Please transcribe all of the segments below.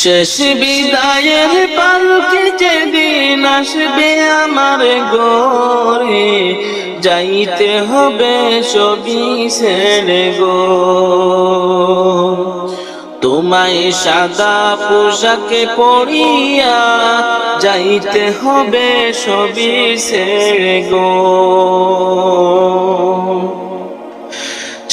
শেষ বিদায়ের পালকি যেদিন আসবে আমার ঘরে, যাইতে হবে সবই ছেড়ে গো। তোমায় সাদা পোশাকে পরিয়া যাইতে হবে সবই ছেড়ে গো।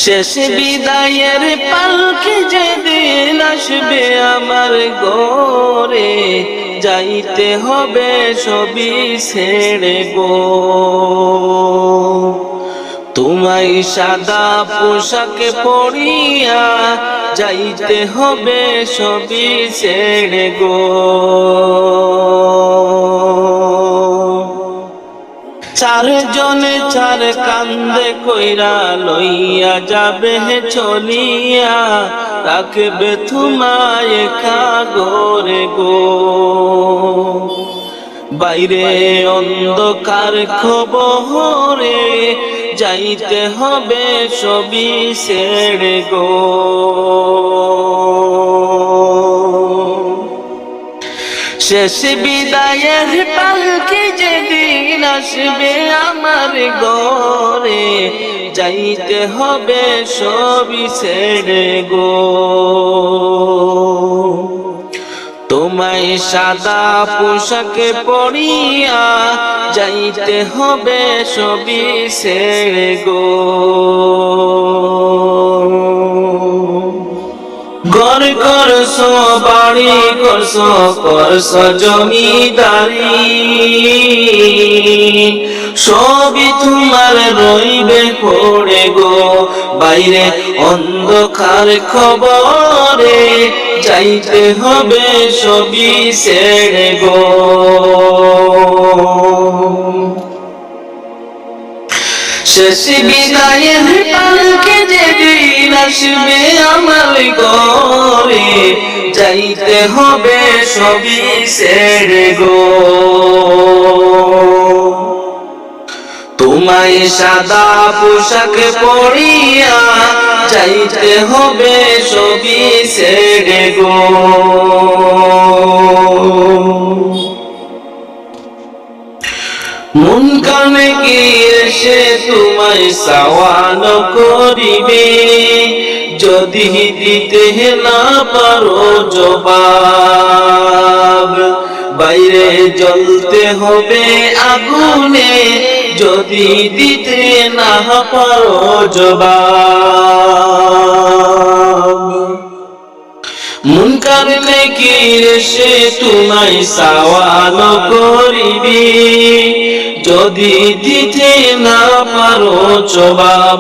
শেষ বিদায়ের পালকি যেদিন আসবে আমার ঘরে, যাইতে হবে সবই ছেড়ে গো। তোমায় সাদা পোশাকে পরিয়া যাইতে হবে সবই ছেড়ে গো। চারজনে চার কান্দে কইরা লইয়া যাবে চলিয়া, রাখবে তোমায় একা ঘরে গো। বাইরে অন্ধকার খবরে যাইতে হবে সবই ছেড়ে গো। শেষ বিদায়ের পালকি যেদিন আসবে আমার ঘরে, যাইতে হবে সবই ছেড়ে গো। তোমায় সাদা পোশাকে পরিয়া যাইতে হবে সবই ছেড়ে গো। ঘর করছো বাড়ি করছো করছো জমিদারি, সবই তোমার রইবে পড়ে গো। বাইরে অন্ধকার খবরে যাইতে হবে সবই ছেড়ে গো। শেষ বিদায়ের পালকি যেদিন আসবে আমার ঘরে, যাইতে হবে সবই ছেড়ে গো। তোমায় সাদা পোশাকে পরিয়া যাইতে হবে সবই ছেড়ে গো। মন কানে কি এসে তোমায় সাওয়াল করিবে, যদি দিতে না পারো জবাব। বাইরে জ্বলতে হবে আগুনে, যদি দিতে না পারো জবাব। মুনকার নেকির সে তোমায় সাওয়াল করিবে, যদি দিতে না পারো জবাব।